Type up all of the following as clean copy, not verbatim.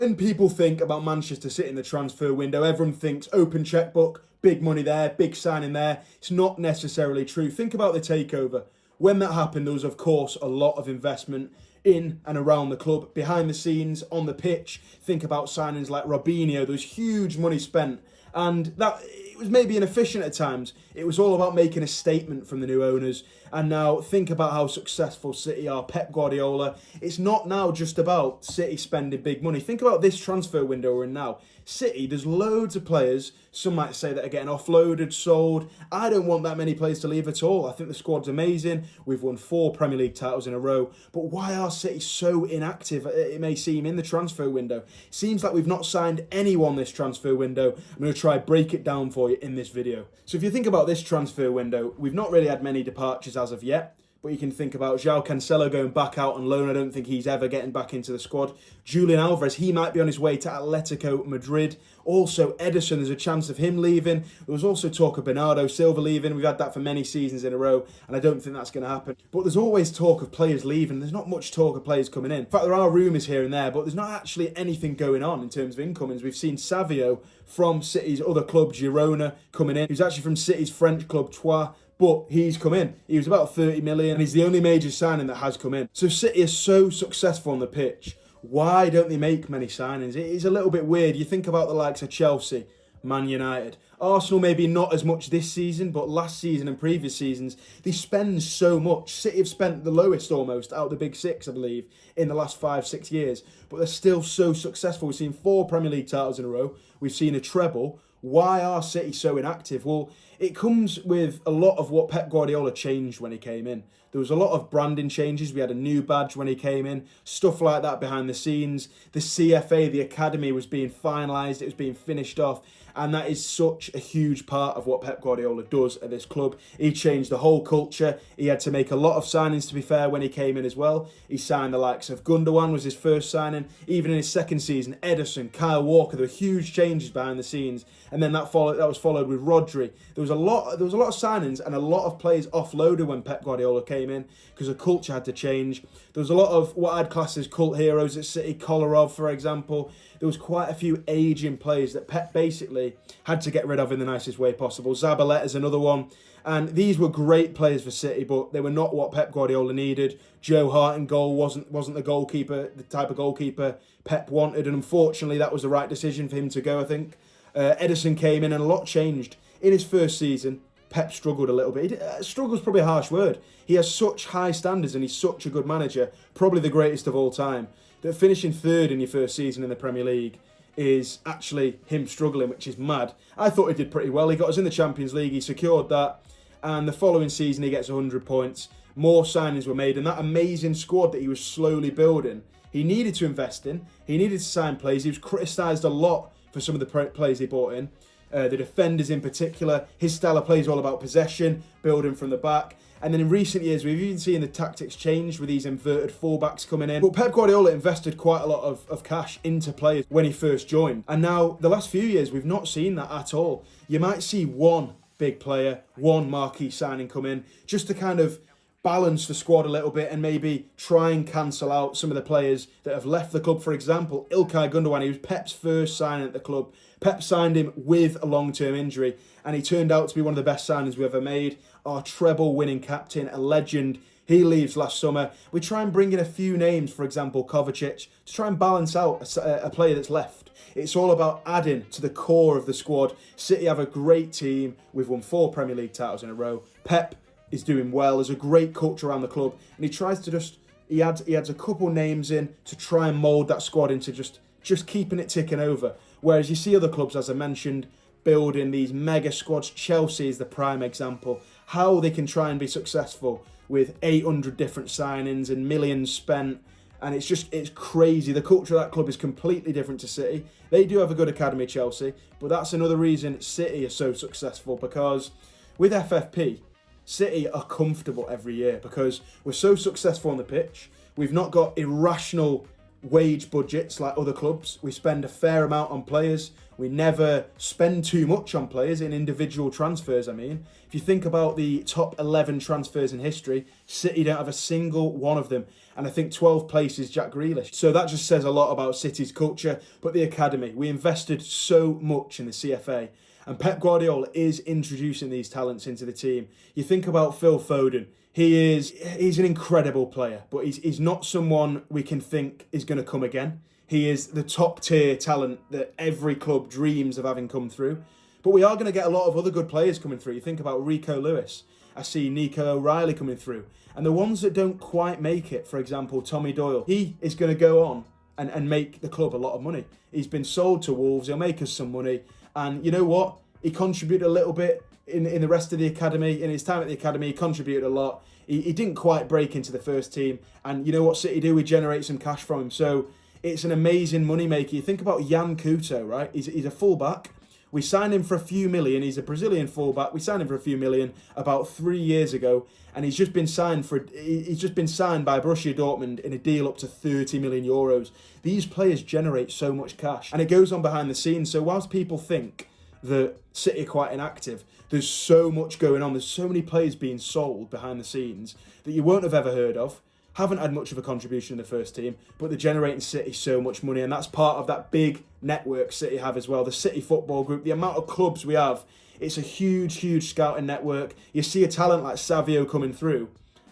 When people think about Manchester City in the transfer window, everyone thinks open checkbook, big money there, big signing there. It's not necessarily true. Think about the takeover. When that happened, there was, of course, a lot of investment in and around the club, behind the scenes, on the pitch. Think about signings like Robinho. There was huge money spent. And that it was maybe inefficient at times. It was all about making a statement from the new owners. And now think about how successful City are. Pep Guardiola. It's not now just about City spending big money. Think about this transfer window we're in now. City, there's loads of players. Some might say that are getting offloaded, sold. I don't want that many players to leave at all. I think the squad's amazing. We've won 4 Premier League titles in a row. But why are City so inactive, it may seem, in the transfer window? It seems like we've not signed anyone this transfer window. I'm going to try and break it down for you in this video. So if you think about this transfer window, we've not really had many departures as of yet. But you can think about João Cancelo going back out on loan. I don't think he's ever getting back into the squad. Julian Alvarez, he might be on his way to Atletico Madrid. Also, Ederson, there's a chance of him leaving. There was also talk of Bernardo Silva leaving. We've had that for many seasons in a row, and I don't think that's going to happen. But there's always talk of players leaving. There's not much talk of players coming in. In fact, there are rumours here and there, but there's not actually anything going on in terms of incomings. We've seen Savio from City's other club, Girona, coming in. He was actually from City's French club, Troyes. But he's come in. He was about 30 million, and he's the only major signing that has come in. So City is so successful on the pitch. Why don't they make many signings? It is a little bit weird. You think about the likes of Chelsea, Man United. Arsenal maybe not as much this season, but last season and previous seasons, they spend so much. City have spent the lowest almost out of the big 6, I believe, in the last 5-6 years. But they're still so successful. We've seen 4 Premier League titles in a row. We've seen a treble. Why are City so inactive? Well, it comes with a lot of what Pep Guardiola changed when he came in. There was a lot of branding changes. We had a new badge when he came in, stuff like that behind the scenes. The CFA, the academy, was being finalised. It was being finished off. And that is such a huge part of what Pep Guardiola does at this club. He changed the whole culture. He had to make a lot of signings, to be fair, when he came in as well. He signed the likes of Gundogan, was his first signing. Even in his second season, Ederson, Kyle Walker, there were huge changes behind the scenes. And then that was followed with Rodri. There was a lot of signings and a lot of players offloaded when Pep Guardiola came in because the culture had to change. There was a lot of what I'd class as cult heroes at City, Kolarov, for example. There was quite a few ageing players that Pep basically had to get rid of in the nicest way possible. Zabaleta's another one. And these were great players for City, but they were not what Pep Guardiola needed. Joe Hart in goal wasn't the goalkeeper, the type of goalkeeper Pep wanted. And unfortunately, that was the right decision for him to go, I think. Ederson came in and a lot changed. In his first season, Pep struggled a little bit. Struggle's probably a harsh word. He has such high standards and he's such a good manager, probably the greatest of all time, that finishing 3rd in your first season in the Premier League is actually him struggling, which is mad. I thought he did pretty well. He got us in the Champions League, he secured that, and the following season he gets 100 points. More signings were made, and that amazing squad that he was slowly building, he needed to invest in, he needed to sign players. He was criticised a lot for some of the players he brought in. The defenders in particular, his style of play is all about possession, building from the back. And then in recent years, we've even seen the tactics change with these inverted fullbacks coming in. But Pep Guardiola invested quite a lot of cash into players when he first joined. And now, the last few years, we've not seen that at all. You might see one big player, one marquee signing come in, just to kind of balance the squad a little bit and maybe try and cancel out some of the players that have left the club. For example, Ilkay Gundogan, he was Pep's first signing at the club. Pep signed him with a long-term injury, and he turned out to be one of the best signings we ever made. Our treble-winning captain, a legend. He leaves last summer. We try and bring in a few names, for example, Kovacic, to try and balance out a player that's left. It's all about adding to the core of the squad. City have a great team. We've won 4 Premier League titles in a row. Pep is doing well. There's a great culture around the club, and he tries to he adds a couple names in to try and mould that squad into just keeping it ticking over. Whereas you see other clubs, as I mentioned, building these mega squads. Chelsea is the prime example. How they can try and be successful with 800 different signings and millions spent. And it's crazy. The culture of that club is completely different to City. They do have a good academy, Chelsea, but that's another reason City are so successful, because with FFP, City are comfortable every year because we're so successful on the pitch. We've not got irrational wage budgets like other clubs. We spend a fair amount on players. We never spend too much on players in individual transfers, I mean. If you think about the top 11 transfers in history, City don't have a single one of them. And I think 12th place is Jack Grealish. So that just says a lot about City's culture. But the academy, we invested so much in the CFA. And Pep Guardiola is introducing these talents into the team. You think about Phil Foden. He's an incredible player, but he's not someone we can think is going to come again. He is the top tier talent that every club dreams of having come through. But we are going to get a lot of other good players coming through. You think about Rico Lewis. I see Nico O'Reilly coming through. And the ones that don't quite make it, for example, Tommy Doyle, he is going to go on and make the club a lot of money. He's been sold to Wolves. He'll make us some money. And you know what? He contributed a little bit in the rest of the academy. In his time at the academy, he contributed a lot. He didn't quite break into the first team. And you know what City do? We generate some cash from him. So it's an amazing money maker. You think about Jan Couto, right? He's a fullback. We signed him for a few million. He's a Brazilian fullback. We signed him for a few million about 3 years ago, and he's just been signed by Borussia Dortmund in a deal up to 30 million euros. These players generate so much cash, and it goes on behind the scenes. So whilst people think that City are quite inactive, there's so much going on. There's so many players being sold behind the scenes that you won't have ever heard of. Haven't had much of a contribution in the first team, but they're generating City so much money, and that's part of that big network City have as well. The City Football Group, the amount of clubs we have, it's a huge, huge scouting network. You see a talent like Savio coming through,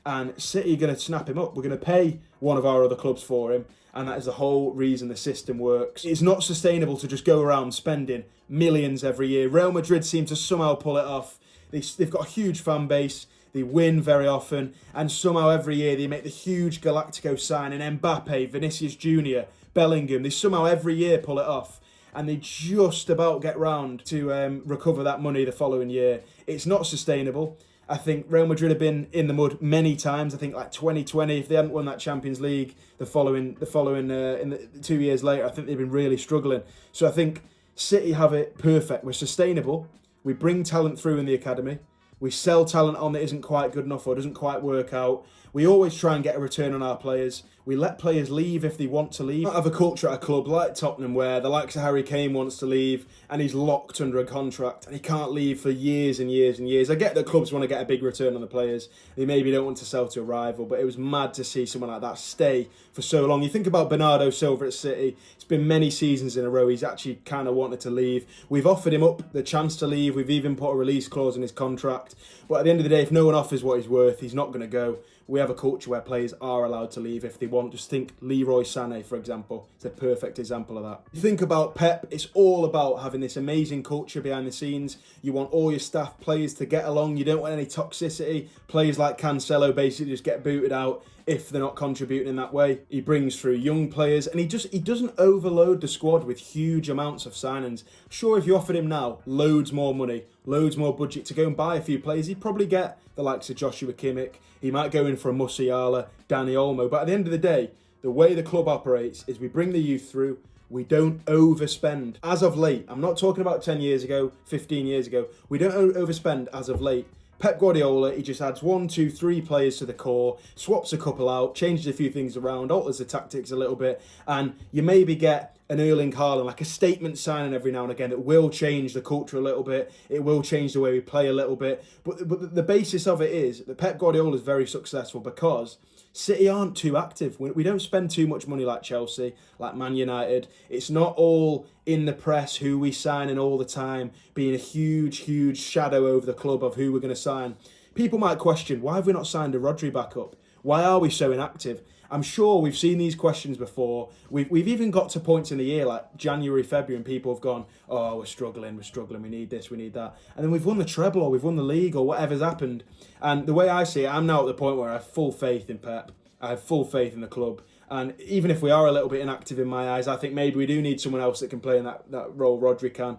and City are going to snap him up. We're going to pay one of our other clubs for him, and that is the whole reason the system works. It's not sustainable to just go around spending millions every year. Real Madrid seem to somehow pull it off. They've got a huge fan base. They win very often, and somehow every year they make the huge Galactico signing, Mbappe, Vinicius Jr., Bellingham. They somehow every year pull it off, and they just about get round to recover that money the following year. It's not sustainable. I think Real Madrid have been in the mud many times. I think like 2020, if they hadn't won that Champions League the following 2 years later, I think they've been really struggling. So I think City have it perfect. We're sustainable. We bring talent through in the academy. We sell talent on that isn't quite good enough or doesn't quite work out. We always try and get a return on our players. We let players leave if they want to leave. We don't have a culture at a club like Tottenham where the likes of Harry Kane wants to leave and he's locked under a contract and he can't leave for years and years and years. I get that clubs want to get a big return on the players. They maybe don't want to sell to a rival, but it was mad to see someone like that stay for so long. You think about Bernardo Silva at City. It's been many seasons in a row. He's actually kind of wanted to leave. We've offered him up the chance to leave. We've even put a release clause in his contract. But at the end of the day, if no one offers what he's worth, he's not going to go. We have a culture where players are allowed to leave if they want. Just think Leroy Sané, for example. It's a perfect example of that. You think about Pep, it's all about having this amazing culture behind the scenes. You want all your staff players to get along. You don't want any toxicity. Players like Cancelo basically just get booted out if they're not contributing in that way. He brings through young players, and he doesn't overload the squad with huge amounts of signings. Sure, if you offered him now loads more money, loads more budget to go and buy a few players, he'd probably get the likes of Joshua Kimmich. He might go in for a Musiala, Dani Olmo. But at the end of the day, the way the club operates is we bring the youth through. We don't overspend. As of late, I'm not talking about 10 years ago, 15 years ago. We don't overspend as of late. Pep Guardiola, he just adds 1, 2, 3 players to the core, swaps a couple out, changes a few things around, alters the tactics a little bit, and you maybe get an Erling Haaland, like a statement signing every now and again that will change the culture a little bit. It will change the way we play a little bit. But the basis of it is that Pep Guardiola is very successful because City aren't too active. We don't spend too much money like Chelsea, like Man United. It's not all in the press, who we sign in all the time, being a huge, huge shadow over the club of who we're going to sign. People might question, why have we not signed a Rodri back up? Why are we so inactive? I'm sure we've seen these questions before. We've even got to points in the year like January, February, and people have gone, oh, we're struggling, we need this, we need that. And then we've won the treble or we've won the league or whatever's happened. And the way I see it, I'm now at the point where I have full faith in Pep. I have full faith in the club. And even if we are a little bit inactive in my eyes, I think maybe we do need someone else that can play in that role Rodri can.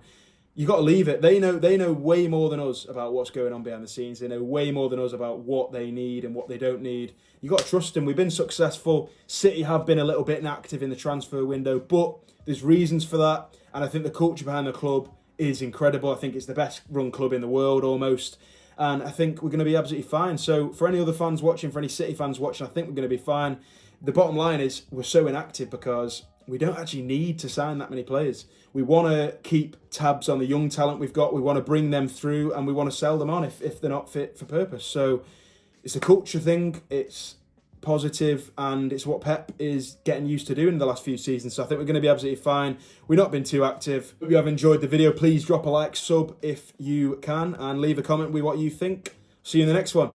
You got to leave it. They know way more than us about what's going on behind the scenes. They know way more than us about what they need and what they don't need. You got to trust them. We've been successful. City have been a little bit inactive in the transfer window, but there's reasons for that. And I think the culture behind the club is incredible. I think it's the best run club in the world almost. And I think we're going to be absolutely fine. So for any other fans watching, for any City fans watching, I think we're going to be fine. the bottom line is we're so inactive because we don't actually need to sign that many players. We want to keep tabs on the young talent we've got. We want to bring them through and we want to sell them on if they're not fit for purpose. So it's a culture thing. It's positive and it's what Pep is getting used to doing in the last few seasons. So I think we're going to be absolutely fine. We've not been too active. If you have enjoyed the video, please drop a like, sub if you can, and leave a comment with what you think. See you in the next one.